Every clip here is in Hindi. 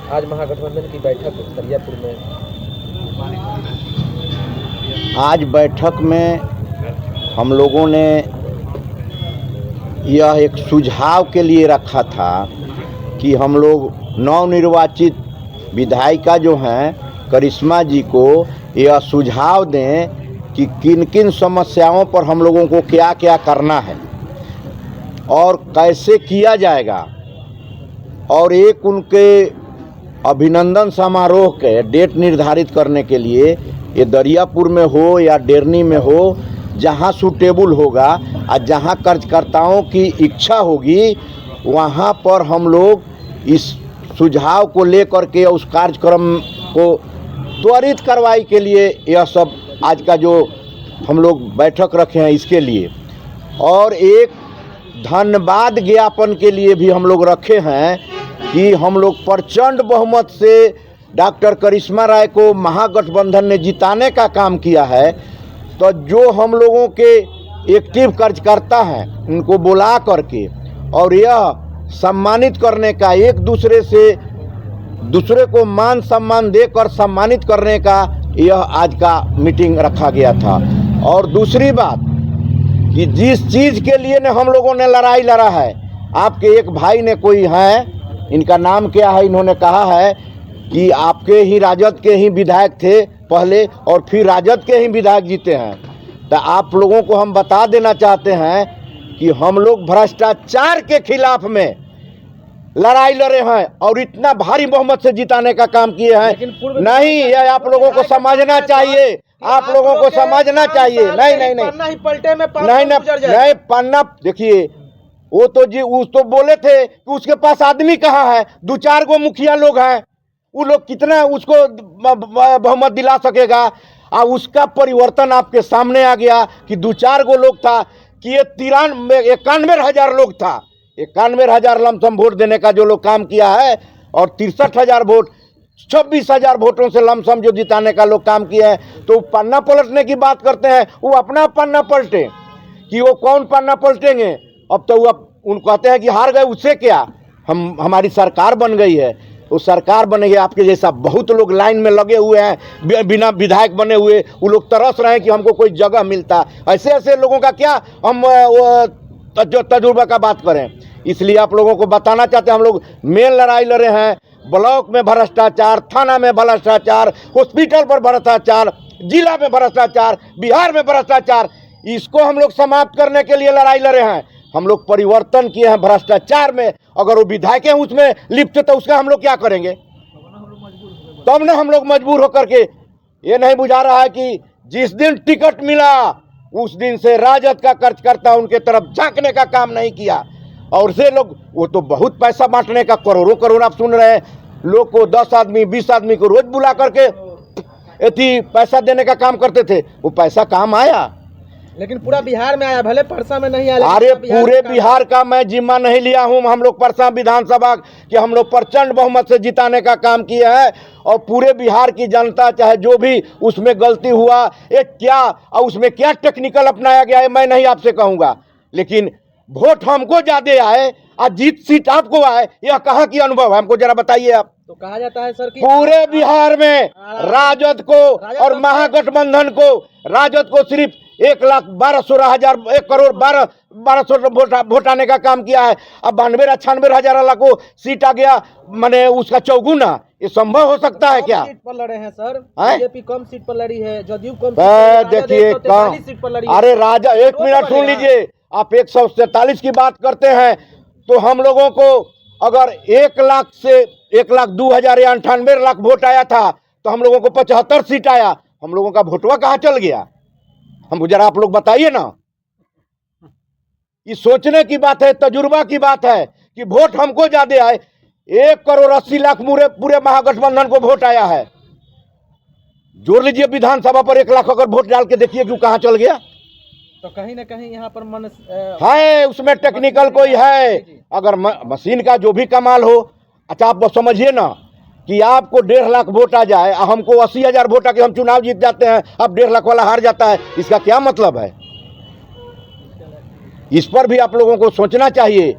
आज महागठबंधन की बैठक दरियापुर में। आज बैठक में हम लोगों ने यह एक सुझाव के लिए रखा था कि हम लोग नवनिर्वाचित विधायिका जो हैं करिश्मा जी को यह सुझाव दें कि किन किन समस्याओं पर हम लोगों को क्या क्या करना है और कैसे किया जाएगा, और एक उनके अभिनंदन समारोह के डेट निर्धारित करने के लिए ये दरियापुर में हो या डेरनी में हो, जहाँ सूटेबल होगा और जहाँ कार्यकर्ताओं की इच्छा होगी वहाँ पर हम लोग इस सुझाव को लेकर के उस कार्यक्रम को त्वरित कार्रवाई के लिए यह सब आज का जो हम लोग बैठक रखे हैं इसके लिए, और एक धन्यवाद ज्ञापन के लिए भी हम लोग रखे हैं कि हम लोग प्रचंड बहुमत से डॉक्टर करिश्मा राय को महागठबंधन ने जिताने का काम किया है। तो जो हम लोगों के एक्टिव कार्यकर्ता हैं उनको बुला करके और यह सम्मानित करने का, एक दूसरे को मान सम्मान देकर सम्मानित करने का यह आज का मीटिंग रखा गया था। और दूसरी बात कि जिस चीज़ के लिए ने हम लोगों ने लड़ाई लड़ा है, आपके एक भाई ने कोई है, इनका नाम क्या है, इन्होंने कहा है कि आपके ही राजद के ही विधायक थे पहले और फिर राजद के ही विधायक जीते हैं। तो आप लोगों को हम बता देना चाहते हैं कि हम लोग भ्रष्टाचार के खिलाफ में लड़ाई लड़े हैं और इतना भारी बहुमत से जिताने का काम किए हैं। नहीं, यह आप लोगों को समझना चाहिए, आप लोगों को समझना चाहिए। नहीं पन्ना देखिए, वो तो जी उस तो बोले थे कि उसके पास आदमी कहाँ है, 2-4 गो मुखिया लोग हैं, वो लोग कितना उसको बहुमत दिला सकेगा। और उसका परिवर्तन आपके सामने आ गया कि 2-4 गो लोग था कि ये 91,000 लोग था, 91,000 लमसम वोट देने का जो लोग काम किया है, और 63,000 वोट 26,000 वोटों से लमसम जो जिताने का लोग काम किया है। तो पन्ना पलटने की बात करते हैं, वो अपना पन्ना पलटे कि वो कौन पन्ना पलटेंगे। अब तो वो उनको कहते हैं कि हार गए, उससे क्या, हमारी सरकार बन गई है। वो सरकार बन गई, आपके जैसा बहुत लोग लाइन में लगे हुए हैं बिना विधायक बने हुए, वो लोग तरस रहे हैं कि हमको कोई जगह मिलता। ऐसे ऐसे लोगों का क्या हम तजुर्बा का बात करें। इसलिए आप लोगों को बताना चाहते हैं, हम लोग मेन लड़ाई लड़े हैं। ब्लॉक में भ्रष्टाचार, थाना में भ्रष्टाचार, हॉस्पिटल पर भ्रष्टाचार, जिला में भ्रष्टाचार, बिहार में भ्रष्टाचार, इसको हम लोग समाप्त करने के लिए लड़ाई लड़े हैं। हम लोग परिवर्तन किए हैं भ्रष्टाचार में। अगर वो विधायक हैं उसमें लिप्त तो उसका हम लोग क्या करेंगे? तब ना हम लोग मजबूर होकर के, ये नहीं बुझा रहा है कि जिस दिन टिकट मिला उस दिन से राजद का कार्यकर्ता उनके तरफ झांकने का काम नहीं किया। और से लोग, वो तो बहुत पैसा बांटने का, करोड़ों करोड़ आप सुन रहे हैं, लोग को 10 आदमी 20 आदमी को रोज बुला करके इतनी पैसा देने का काम करते थे। वो पैसा काम आया, लेकिन पूरा बिहार में आया, भले परसा में नहीं आया। अरे पूरे बिहार का मैं जिम्मा नहीं लिया हूँ। हम लोग परसा विधानसभा के हम लोग प्रचंड बहुमत से जिताने का काम किया है, और पूरे बिहार की जनता चाहे जो भी उसमें गलती हुआ, ये क्या और उसमें क्या टेक्निकल अपनाया गया है मैं नहीं आपसे कहूँगा, लेकिन वोट हमको ज्यादा आए और जीत सीट आपको आए, यह कहाँ की अनुभव है, हमको जरा बताइए आप। तो कहा जाता है सर कि पूरे बिहार में राजद को और महागठबंधन को, राजद को सिर्फ 1,12,16,000 1,12,12,000 वोट आने का काम किया है। अब 92-96,000 को सीट आ गया, माने उसका चौगुना। ये संभव हो सकता है क्या? सीट पर लड़े हैं सर, बीजेपी कम सीट पर लड़ी है, जदयू कम देखिए कम सीट पर लड़ी है। अरे राजा, एक मिनट सुन लीजिए, आप 147 की बात करते हैं, तो हम लोगों को अगर 1,00,000 से 1,02,000 या 98 लाख वोट आया था, तो हम लोगों को 75 सीट आया। हम लोगों का वोटवा कहाँ चल गया, हमको जरा आप लोग बताइए ना। ये सोचने की बात है, तजुर्बा की बात है कि वोट हमको ज्यादा आए। 1,80,00,000 पूरे महागठबंधन को वोट आया है। जोड़ लीजिए विधानसभा पर 1,00,000 अगर वोट डाल के देखिए क्यों कहाँ चल गया। तो कहीं ना कहीं यहाँ पर मन है, उसमें टेक्निकल कोई है। अगर मशीन का जो भी कमाल हो, अच्छा आप समझिए ना कि आपको 1.5 लाख वोट आ जाए, हमको 80,000 वोट आके हम चुनाव जीत जाते हैं, अब 1.5 लाख वाला हार जाता है, इसका क्या मतलब है? इस पर भी आप लोगों को सोचना चाहिए।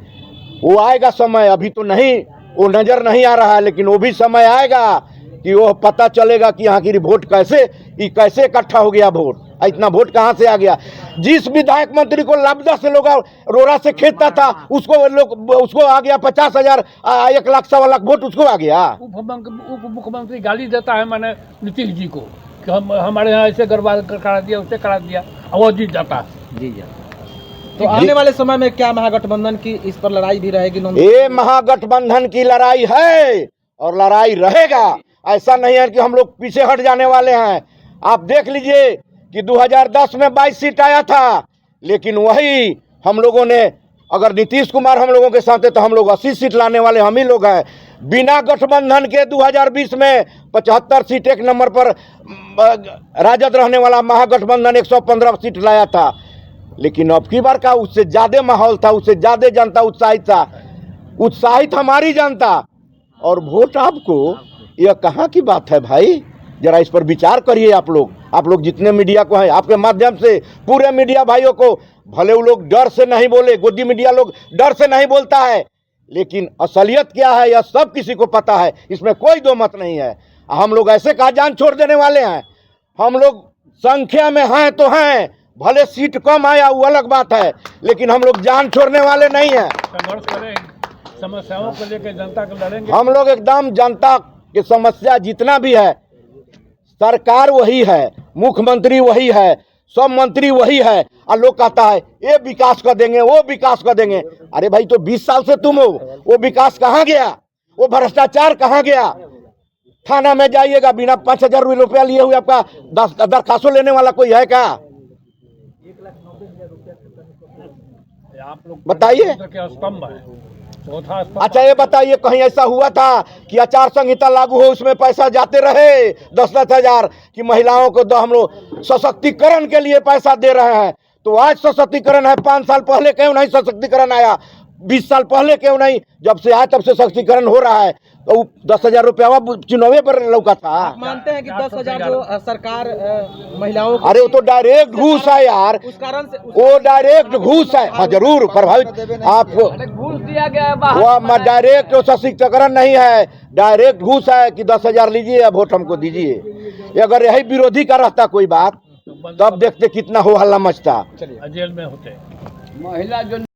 वो आएगा समय, अभी तो नहीं वो नजर नहीं आ रहा है, लेकिन वो भी समय आएगा कि वो पता चलेगा कि यहाँ की वोट कैसे इकट्ठा हो गया वोट, इतना वोट कहाँ से आ गया। जिस विधायक मंत्री को लापता से लोग रोरा से खेदता था उसको आ गया 50,000 1 लाख 1.25 लाख वोट उसको आ गया। उप मुख्यमंत्री गाली देता है मैंने नीतीश जी को कि हमारे यहाँ ऐसे गड़बड़ करा दिया, उससे करा दिया, और वो जीत जाता है। जी जी। तो आने वाले समय में क्या महागठबंधन की इस पर लड़ाई भी रहेगी? ये महागठबंधन की लड़ाई है और लड़ाई रहेगा। ऐसा नहीं है कि हम लोग पीछे हट जाने वाले हैं। आप देख लीजिए कि 2010 में 22 सीट आया था, लेकिन वही हम लोगों ने, अगर नीतीश कुमार हम लोगों के साथ है तो हम लोग 80 सीट लाने वाले हम ही लोग हैं। बिना गठबंधन के 2020 में 75 सीट एक नंबर पर राजद रहने वाला महागठबंधन 115 सीट लाया था, लेकिन अब की बार का उससे ज्यादा माहौल था, उससे ज्यादा जनता उत्साहित हमारी जनता। और वोट आपको, यह कहाँ की बात है भाई? जरा इस पर विचार करिए आप लोग जितने मीडिया को हैं, आपके माध्यम से पूरे मीडिया भाइयों को, भले वो लोग डर से नहीं बोले, गोदी मीडिया लोग डर से नहीं बोलता है, लेकिन असलियत क्या है यह सब किसी को पता है, इसमें कोई दो मत नहीं है। हम लोग ऐसे कहा जान छोड़ देने वाले हैं? हम लोग संख्या में हैं तो हैं, भले सीट कम आया वो अलग बात है, लेकिन हम लोग जान छोड़ने वाले नहीं हैं। संघर्ष करेंगे, समस्याओं को लेकर जनता को लड़ेंगे। हम लोग एकदम जनता की समस्या जितना भी है, सरकार वही है, मुख्यमंत्री वही है, सब मंत्री वही है, और लोग कहता है ये विकास कर देंगे, वो विकास कर देंगे। अरे भाई तो 20 साल से तुम हो, वो विकास कहाँ गया? वो भ्रष्टाचार कहाँ गया? थाना में जाइएगा, बिना 5,000 रुपया लिए हुए आपका दरखास्तों लेने वाला कोई है क्या? आप लोग बताइए। स्तंभ है, चौथा स्तंभ। अच्छा ये बताइए, कहीं ऐसा हुआ था कि आचार संहिता लागू हो उसमें पैसा जाते रहे 10-10 हजार कि महिलाओं को हम लोग सशक्तिकरण के लिए पैसा दे रहे हैं? तो आज सशक्तिकरण है, 5 साल पहले क्यों नहीं सशक्तिकरण आया? 20 साल पहले क्यों नहीं? जब से आया तब से सशक्तिकरण हो रहा है। तो 10,000 रुपया चुनावे पर लौका था। आप मानते हैं कि 10,000 जो सरकार महिलाओं को, अरे वो तो डायरेक्ट घूस है यार, उस कारण से वो डायरेक्ट घूस है। हाँ जरूर प्रभावित आपको घूस दिया गया है। वो डायरेक्ट सशक्तिकरण नहीं है, डायरेक्ट घूस है कि 10,000 लीजिए या वोट हमको दीजिए। अगर यही विरोधी का रहता कोई बात, तब देखते कितना हो हल्ला मचता। जेल में होते महिला जो